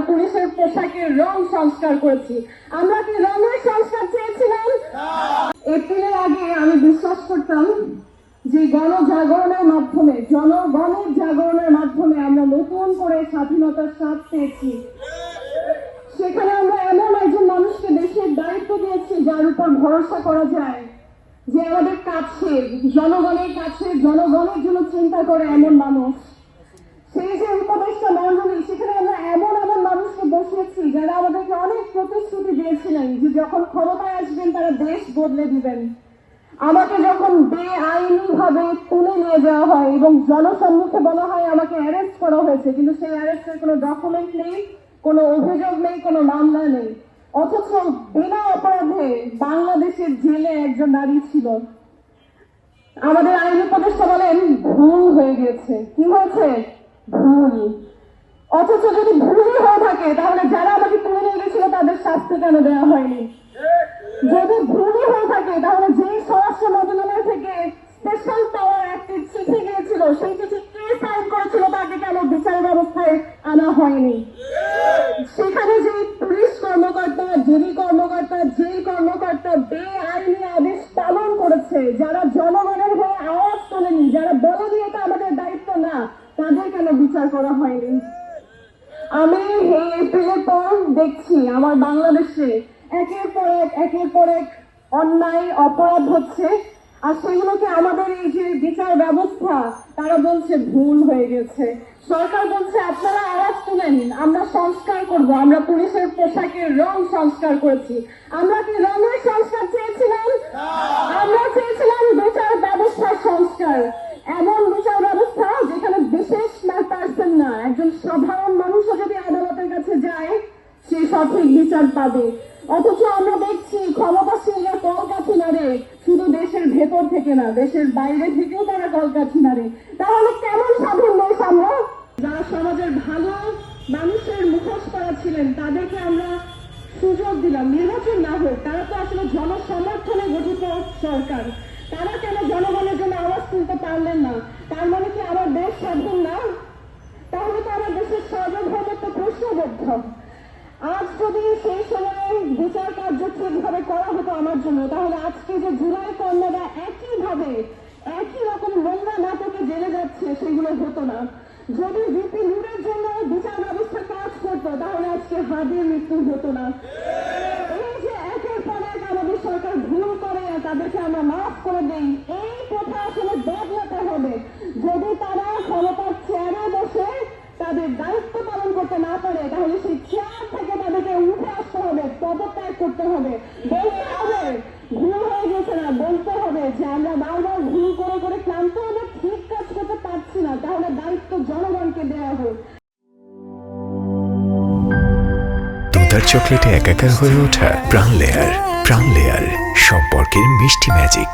পুলিশের পোশাকের রং সংস্কার করেছি। আমরা কি রঙের সংস্কার চেয়েছিলাম? এপ্রিলের আগে আমি বিশ্বাস করতাম যে গণজাগরণের মাধ্যমে, জনগণের জাগরণের মাধ্যমে আমরা নতুন করে স্বাধীনতার স্বাদ পেয়েছি। সেখানে আমরা এমন একজন মানুষকে দেশের দায়িত্ব দিয়েছি যার উপর ভরসা করা যায়, যে আমাদের কাছে, জনগণের কাছে, জনগণের জন্য চিন্তা করে এমন মানুষ। সেই যে উপদেষ্টা মন্ডলী, সেখানে আমরা এমন এমন মানুষকে বসিয়েছি যারা আমাদেরকে অনেক প্রতিশ্রুতি দিয়েছিলেন যে যখন ক্ষমতায় আসবেন তারা দেশ বদলে দিবেন। আমাকে যখন বেআইনি ভাবে তুলে নিয়ে যাওয়া হয় এবং জনসম্মুখে বলা হয় আমাকে অ্যারেস্ট করা হয়েছে, কিন্তু সেই অ্যারেস্টের কোনো ডকুমেন্ট নেই, কোনো অভিযোগ নেই, কোনো মামলা নেই, অথচ বিনা অপরাধে বাংলাদেশের জেলে একজন নারী ছিল। আমাদের আইন উপদেষ্টা বলেন ভুল হয়ে গেছে। কি হয়েছে? ভুল। অথচ যদি ভুলই হয়ে থাকে তাহলে যারা আমাকে তুলে নিয়ে গেছিল তাদের শাস্তি কেন দেওয়া হয়নি? যদি ভুলই হয়ে থাকে তাহলে যে স্বরাষ্ট্র মন্ত্রণালয় থেকে স্পেশাল পাওয়ার অ্যাক্টের চিঠি গিয়েছিল, সেই চিঠি কে সাইন করেছিল তাকে কেন বিচার ব্যবস্থায় আনা হয়নি? সেখানে যে পুলিশ কর্মকর্তা, জেল কর্মকর্তা, জেল কর্মকর্তা বেআইনি আদেশ পালন করেছে, যারা জনগণের হয়ে আওয়াজ তোলেনি, যারা বলেনি এটা আমাদের দায়িত্ব না, তাদের কেন বিচার করা হয়নি? আমি এই এপ্রিলের পর দেখছি আমার বাংলাদেশে একের পর এক অন্যায় অপরাধ হচ্ছে, আর সেগুলোকে আমাদের এই যে বিচার ব্যবস্থা তারা বলছে ভুল হয়ে গেছে। সরকার বলছে আপনারা আওয়াজ তুলেন, আমরা সংস্কার করব, আমরা পুলিশের পোশাকের রং সংস্কার করেছি। আমরা কি রঙের সংস্কার চেয়েছিলাম? আমরা চেয়েছিলাম বিচার ব্যবস্থার সংস্কার, এমন বিচার ব্যবস্থা যেখানে বিশেষ পার্সন না, একজন সাধারণ মানুষও যদি আদালতের কাছে যায় সে সঠিক বিচার পাবে। অথচ আমরা দেখছি ক্ষমতাসীনরা কলকাঠি নাড়ে, শুধু দেশের ভেতর থেকে না, দেশের বাইরে থেকেও তারা কলকাঠি নাড়ে। তাহলে কেমন স্বাধীন দেশ আমরা? যারা সমাজের ভালো মানুষের মুখোশ করা ছিলেন তাদেরকে আমরা সুযোগ দিলাম, নির্বাচন না হোক, তারা তো আসলে জনসমর্থনে গঠিত সরকার, তারা কেন জনগণের জন্য আওয়াজ তুলতে পারলেন না? তার মানে কি আমার দেশ স্বাধীন না? তাহলে তো আমার দেশের সার্বভৌমত্ব প্রশ্নবদ্ধ। আজ যদি সেই সময়ে বিচার কার্য ঠিকভাবে করা হতো আমার জন্য, তাহলে আজকে যে জুলাই কন্যারা একইভাবে একই রকম নোংরা নাটকে জেলে যাচ্ছে সেগুলো হতো না। যদি ভিপি নুরের জন্য বিচার ব্যবস্থা কাজ করতো তাহলে আজকে হাদির মৃত্যু হতো না। এই যে একের পর এক আমাদের সরকার ভুল করে তাদেরকে আমরা মাফ করে দেই, এই প্রথা আসলে বদলাতে হবে। যদি তারা ক্ষমতার চেয়ারে বসে তাদের দায়িত্ব পালন করতে না পারে তাহলে সেই চেয়ার থেকে তাদেরকে উঠে আসতে হবে, পদত্যাগ করতে হবে, বলতে হবে ভুল হয়ে গেছে না, বলতে হবে যে আমরা বারবার ভুল করে করে ক্লান্ত হলে ঠিক কাজ করতে পারছি না, তাহলে দায়িত্ব জনগণকে দেওয়া হোক। দুধার চকলেটে একাকার হয়ে ওঠা প্রাণ লেয়ার সম্পর্কের মিষ্টি ম্যাজিক।